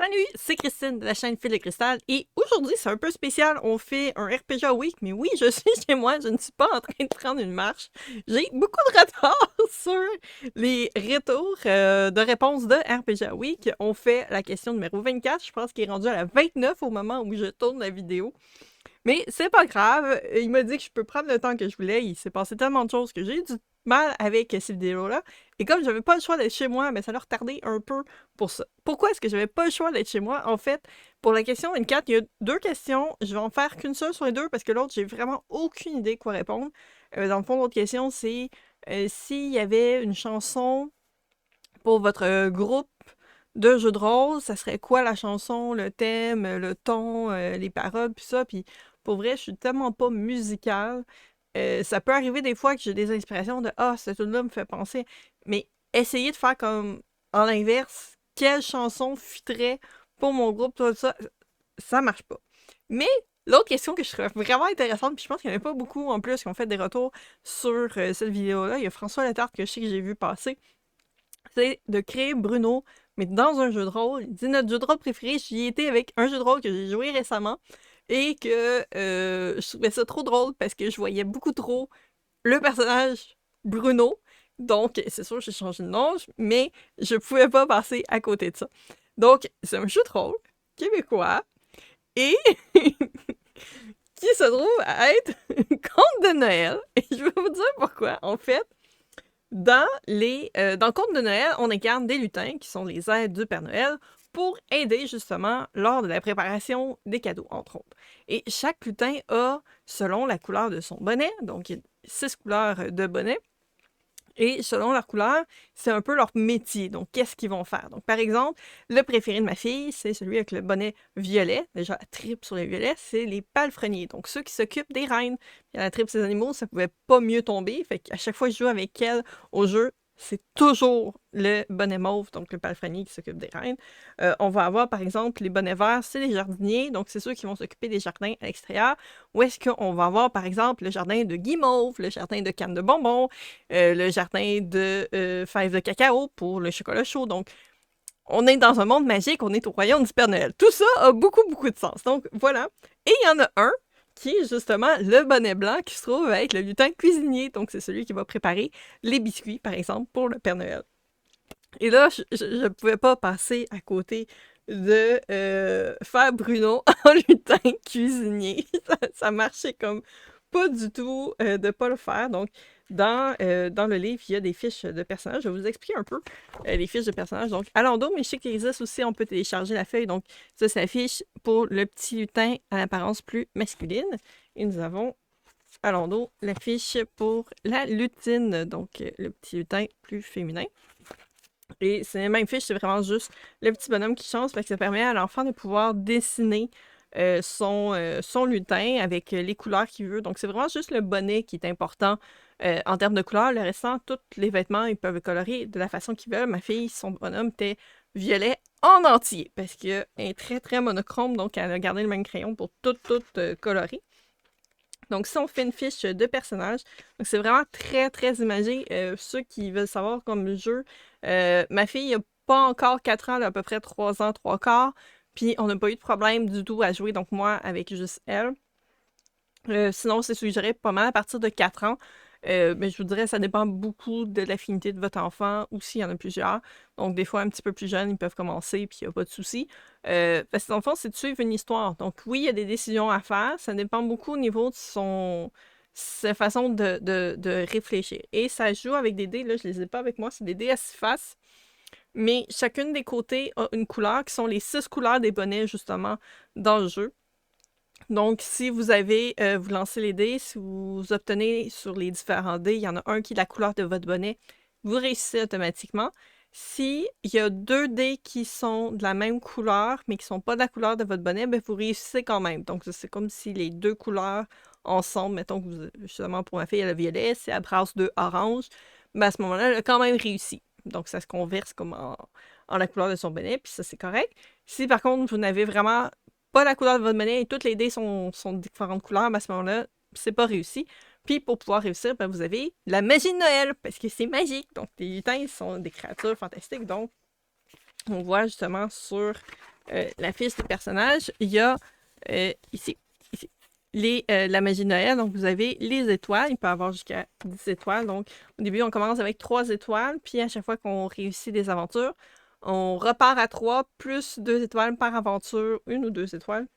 Salut, c'est Christine de la chaîne Fil de Cristal et aujourd'hui c'est un peu spécial, on fait un RPG Week, mais oui, je suis chez moi, je ne suis pas en train de prendre une marche. J'ai beaucoup de retard sur les retours de réponses de RPG Week. On fait la question numéro 24, je pense qu'il est rendu à la 29 au moment où je tourne la vidéo. Mais c'est pas grave, il m'a dit que je peux prendre le temps que je voulais, il s'est passé tellement de choses que j'ai eu du mal avec ces vidéos-là. Et comme j'avais pas le choix d'être chez moi, mais ça l'a retardé un peu pour ça. Pourquoi est-ce que j'avais pas le choix d'être chez moi? En fait, pour la question 24, il y a deux questions. Je vais en faire qu'une seule sur les deux parce que l'autre, j'ai vraiment aucune idée quoi répondre. Dans le fond, l'autre question, c'est s'il y avait une chanson pour votre groupe de jeux de rôle, ça serait quoi la chanson, le thème, le ton, les paroles, puis ça. Puis pour vrai, je suis tellement pas musicale. Ça peut arriver des fois que j'ai des inspirations de Ah, ce tune-là me fait penser. Mais essayer de faire comme en l'inverse, quelle chanson fitterait pour mon groupe, tout ça, ça marche pas. Mais l'autre question que je trouve vraiment intéressante, puis je pense qu'il n'y en a pas beaucoup en plus qui ont fait des retours sur cette vidéo-là. Il y a François Letarte que je sais que j'ai vu passer. C'est de créer Bruno, mais dans un jeu de rôle. Il dit notre jeu de rôle préféré, j'y étais avec un jeu de rôle que j'ai joué récemment et que je trouvais ça trop drôle parce que je voyais beaucoup trop le personnage Bruno. Donc, c'est sûr, j'ai changé de nom, mais je pouvais pas passer à côté de ça. Donc, c'est un jeu de rôle québécois et qui se trouve à être un conte de Noël. Et je vais vous dire pourquoi. En fait, dans le conte de Noël, on incarne des lutins qui sont les aides du Père Noël pour aider justement lors de la préparation des cadeaux, entre autres. Et chaque lutin a, selon la couleur de son bonnet, donc il y a 6 couleurs de bonnet, et selon leur couleur, c'est un peu leur métier. Donc, qu'est-ce qu'ils vont faire? Donc, par exemple, le préféré de ma fille, c'est celui avec le bonnet violet. Déjà, la tripe sur les violets, c'est les palefreniers. Donc, ceux qui s'occupent des reines. Puis, à la tripe ces animaux, ça pouvait pas mieux tomber. Fait qu'à chaque fois que je joue avec elle au jeu, c'est toujours le bonnet mauve, donc le palefrenier qui s'occupe des reines. On va avoir, par exemple, les bonnets verts, c'est les jardiniers. Donc, c'est ceux qui vont s'occuper des jardins à l'extérieur. Ou est-ce qu'on va avoir, par exemple, le jardin de guimauve, le jardin de canne de bonbons, le jardin de fèves de cacao pour le chocolat chaud. Donc, on est dans un monde magique, on est au royaume du Père Noël. Tout ça a beaucoup, beaucoup de sens. Donc, voilà. Et il y en a un qui est justement le bonnet blanc qui se trouve être le lutin cuisinier. Donc, c'est celui qui va préparer les biscuits, par exemple, pour le Père Noël. Et là, je ne pouvais pas passer à côté de faire Bruno en lutin cuisinier. Ça marchait comme pas du tout de pas le faire. Donc, dans le livre, il y a des fiches de personnages. Je vais vous expliquer un peu les fiches de personnages. Donc, à l'endos, mais je sais qu'il existe aussi, on peut télécharger la feuille. Donc, ça, c'est la fiche pour le petit lutin à l'apparence plus masculine. Et nous avons à l'endos la fiche pour la lutine, donc le petit lutin plus féminin. Et c'est les mêmes fiches, c'est vraiment juste le petit bonhomme qui change parce que ça permet à l'enfant de pouvoir dessiner son lutin avec les couleurs qu'il veut. Donc, c'est vraiment juste le bonnet qui est important en termes de couleurs. Le restant, tous les vêtements, ils peuvent colorer de la façon qu'ils veulent. Ma fille, son bonhomme était violet en entier parce qu'elle est très, très monochrome. Donc, elle a gardé le même crayon pour tout colorer. Donc, si on fait une fiche de personnage, donc c'est vraiment très, très imagé. Ceux qui veulent savoir comme jeu, ma fille n'a pas encore 4 ans, elle a à peu près 3 ans, 3 quarts. Puis, on n'a pas eu de problème du tout à jouer, donc moi, avec juste elle. Sinon, c'est suggéré pas mal à partir de 4 ans. Mais je vous dirais, ça dépend beaucoup de l'affinité de votre enfant ou s'il y en a plusieurs. Donc, des fois, un petit peu plus jeunes, ils peuvent commencer, puis il n'y a pas de souci. Parce que dans le fond, c'est de suivre une histoire. Donc, oui, il y a des décisions à faire. Ça dépend beaucoup au niveau de sa façon de réfléchir. Et ça joue avec des dés. Là, je les ai pas avec moi. C'est des dés à 6 faces. Mais chacune des côtés a une couleur, qui sont les 6 couleurs des bonnets, justement, dans le jeu. Donc, si vous avez, vous lancez les dés, si vous obtenez sur les différents dés, il y en a un qui est la couleur de votre bonnet, vous réussissez automatiquement. Si il y a 2 dés qui sont de la même couleur, mais qui ne sont pas de la couleur de votre bonnet, ben vous réussissez quand même. Donc, c'est comme si les 2 couleurs ensemble, mettons que vous, justement pour ma fille, elle a violet, si elle brasse 2 oranges, ben à ce moment-là, elle a quand même réussi. Donc, ça se converse comme en la couleur de son bonnet, puis ça, c'est correct. Si par contre, vous n'avez vraiment pas la couleur de votre monnaie et toutes les dés sont de différentes couleurs, mais à ce moment-là, c'est pas réussi. Puis pour pouvoir réussir, ben, vous avez la magie de Noël, parce que c'est magique. Donc les lutins sont des créatures fantastiques. Donc on voit justement sur la fiche des personnages, il y a ici, la magie de Noël. Donc, vous avez les étoiles. Il peut y avoir jusqu'à 10 étoiles. Donc, au début, on commence avec 3 étoiles. Puis, à chaque fois qu'on réussit des aventures, on repart à 3 plus 2 étoiles par aventure. 1 ou 2 étoiles.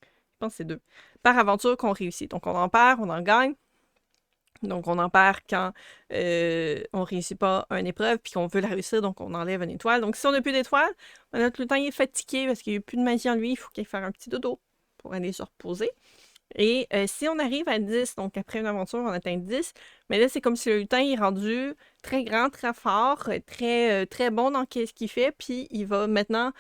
Je pense que c'est 2. Par aventure qu'on réussit. Donc, on en perd, on en gagne. Donc, on en perd quand on ne réussit pas une épreuve puis qu'on veut la réussir, donc on enlève une étoile. Donc, si on n'a plus d'étoiles, notre lutin est fatigué parce qu'il n'y a plus de magie en lui, il faut qu'il aille faire un petit dodo pour aller se reposer. Et si on arrive à 10, donc après une aventure, on atteint 10, mais là, c'est comme si le lutin est rendu très grand, très fort, très bon dans ce qu'il fait, puis il va maintenant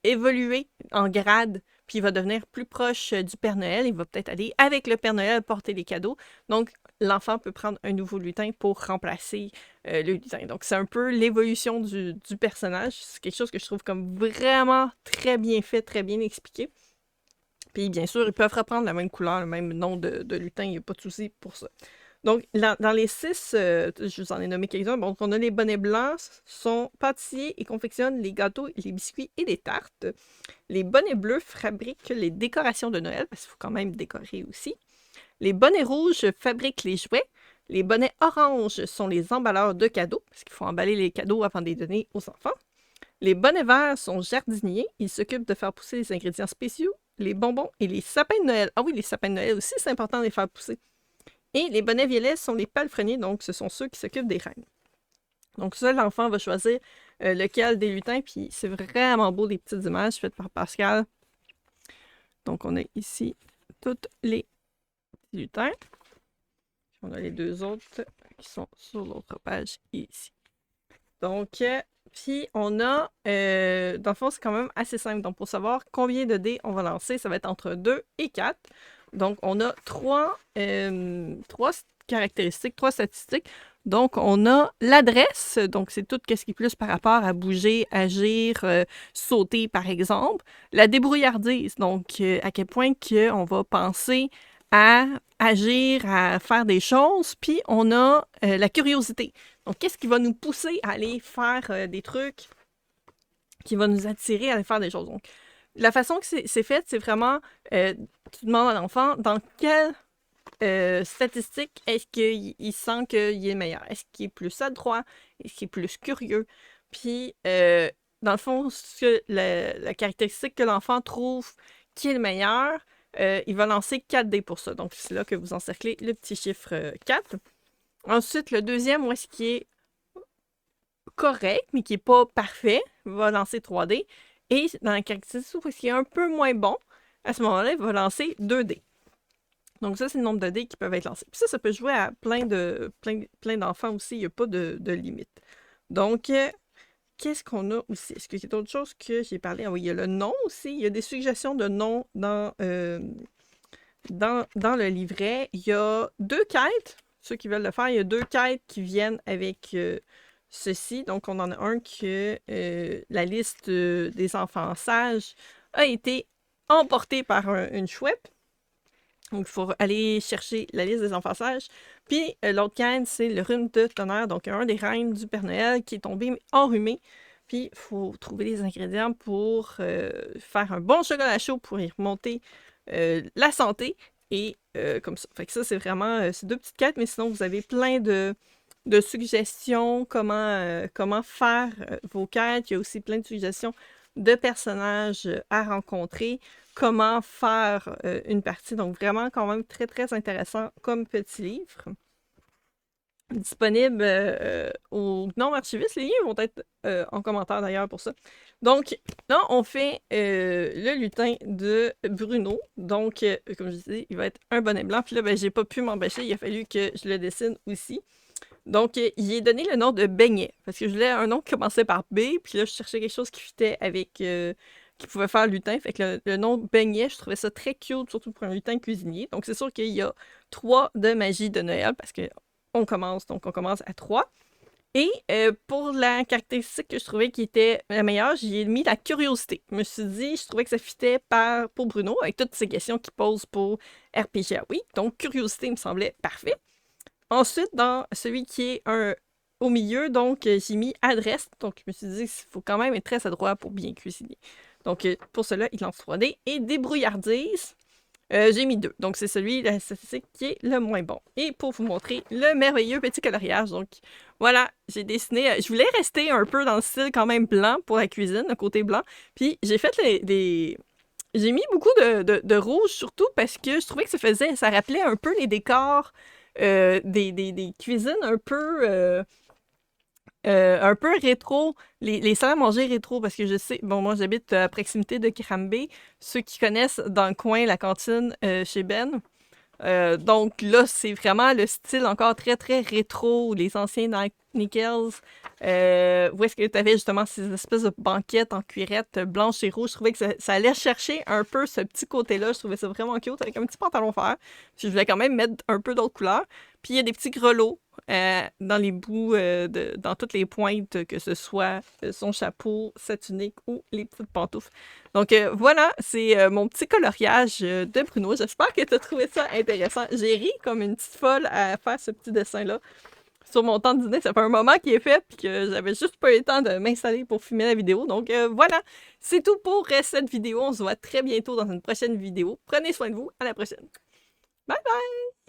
évoluer en grade, puis il va devenir plus proche du Père Noël. Il va peut-être aller avec le Père Noël porter les cadeaux. Donc, l'enfant peut prendre un nouveau lutin pour remplacer le lutin. Donc, c'est un peu l'évolution du personnage. C'est quelque chose que je trouve comme vraiment très bien fait, très bien expliqué. Puis, bien sûr, ils peuvent reprendre la même couleur, le même nom de lutin. Il n'y a pas de souci pour ça. Donc, dans les 6, je vous en ai nommé quelques-uns. Donc, on a les bonnets blancs, sont pâtissiers et confectionnent les gâteaux, les biscuits et les tartes. Les bonnets bleus fabriquent les décorations de Noël, parce qu'il faut quand même décorer aussi. Les bonnets rouges fabriquent les jouets. Les bonnets oranges sont les emballeurs de cadeaux, parce qu'il faut emballer les cadeaux avant de les donner aux enfants. Les bonnets verts sont jardiniers. Ils s'occupent de faire pousser les ingrédients spéciaux, les bonbons et les sapins de Noël. Ah oui, les sapins de Noël aussi, c'est important de les faire pousser. Et les bonnets violets sont les palefreniers, donc ce sont ceux qui s'occupent des reines. Donc ça, l'enfant va choisir lequel des lutins, puis c'est vraiment beau, des petites images faites par Pascal. Donc on a ici toutes les lutins. On a les 2 autres qui sont sur l'autre page ici. Donc, puis on a, dans le fond, c'est quand même assez simple. Donc, pour savoir combien de dés on va lancer, ça va être entre 2 et 4. Donc, on a 3 caractéristiques, 3 statistiques. Donc, on a l'adresse. Donc, c'est tout ce qui est plus par rapport à bouger, agir, sauter, par exemple. La débrouillardise. Donc, à quel point on va penser à agir, à faire des choses. Puis, on a la curiosité. Donc, qu'est-ce qui va nous pousser à aller faire des trucs, qui va nous attirer à aller faire des choses? Donc, la façon que c'est fait, c'est vraiment, tu demandes à l'enfant dans quelle statistique est-ce qu'il sent qu'il est meilleur. Est-ce qu'il est plus adroit? Est-ce qu'il est plus curieux? Puis, dans le fond, la caractéristique que l'enfant trouve qui est le meilleur, il va lancer 4 dés pour ça. Donc, c'est là que vous encerclez le petit chiffre 4. Ensuite, le deuxième, où est-ce qu'il est correct, mais qui n'est pas parfait, va lancer 3 dés. Et dans la caractéristique où est-ce qu'il est un peu moins bon, à ce moment-là, il va lancer 2 dés. Donc ça, c'est le nombre de dés qui peuvent être lancés. Puis ça peut jouer à plein d'enfants aussi. Il n'y a pas de limite. Donc, qu'est-ce qu'on a aussi? Est-ce qu'il y a d'autres choses que j'ai parlé? Ah oui, il y a le nom aussi. Il y a des suggestions de noms dans le livret. Il y a 2 quêtes. Ceux qui veulent le faire, il y a 2 quêtes qui viennent avec ceci. Donc, on en a un que la liste des enfants sages a été emportée par une chouette. Donc, il faut aller chercher la liste des enfants sages. Puis, l'autre quête, c'est le rhume de tonnerre. Donc, un des reines du Père Noël qui est tombé enrhumé. Puis, il faut trouver les ingrédients pour faire un bon chocolat chaud pour y remonter la santé. Et comme ça. Fait que ça, c'est vraiment ces 2 petites quêtes. Mais sinon, vous avez plein de suggestions comment faire vos quêtes. Il y a aussi plein de suggestions de personnages à rencontrer, comment faire une partie. Donc, vraiment, quand même, très, très intéressant comme petit livre. Disponible au Gnome Archiviste. Les liens vont être en commentaire d'ailleurs pour ça. Donc, là, on fait le lutin de Bruno. Donc, comme je disais, il va être un bonnet blanc. Puis là, ben, j'ai pas pu m'empêcher. Il a fallu que je le dessine aussi. Donc, il est donné le nom de Beignet, parce que je voulais un nom qui commençait par B, puis là, je cherchais quelque chose qui fitait avec, qui pouvait faire lutin, fait que le nom Beignet, je trouvais ça très cute, surtout pour un lutin cuisinier. Donc, c'est sûr qu'il y a 3 de magie de Noël, parce que on commence à 3. Et pour la caractéristique que je trouvais qui était la meilleure, j'y ai mis la curiosité. Je me suis dit, je trouvais que ça fitait pour Bruno, avec toutes ces questions qu'il pose pour RPG oui. Donc, curiosité me semblait parfait. Ensuite, dans celui qui est au milieu, donc j'ai mis adresse. Donc, je me suis dit qu'il faut quand même être très adroit pour bien cuisiner. Donc, pour cela, il lance 3D. Et débrouillardise, j'ai mis 2. Donc, c'est celui, la statistique, qui est le moins bon. Et pour vous montrer le merveilleux petit coloriage, donc voilà, j'ai dessiné. Je voulais rester un peu dans le style quand même blanc pour la cuisine, le côté blanc. Puis, j'ai fait j'ai mis beaucoup de rouge, surtout parce que je trouvais que ça rappelait un peu les décors des cuisines un peu rétro, les salles à manger rétro, parce que je sais, bon, moi j'habite à proximité de Granby. Ceux qui connaissent dans le coin la cantine chez Ben. Donc là, c'est vraiment le style encore très très rétro, les anciens Nickels. Où est-ce que tu avais justement ces espèces de banquettes en cuirette blanche et rouge. Je trouvais que ça allait chercher un peu ce petit côté-là. Je trouvais ça vraiment cute avec un petit pantalon vert. Puis je voulais quand même mettre un peu d'autres couleurs. Puis il y a des petits grelots dans les bouts, dans toutes les pointes, que ce soit son chapeau, sa tunique ou les petites pantoufles. Donc voilà, c'est mon petit coloriage de Bruno. J'espère que tu as trouvé ça intéressant. J'ai ri comme une petite folle à faire ce petit dessin-là sur mon temps de dîner. Ça fait un moment qu'il est fait puis que j'avais juste pas eu le temps de m'installer pour filmer la vidéo. Donc voilà, c'est tout pour cette vidéo. On se voit très bientôt dans une prochaine vidéo. Prenez soin de vous. À la prochaine. Bye bye!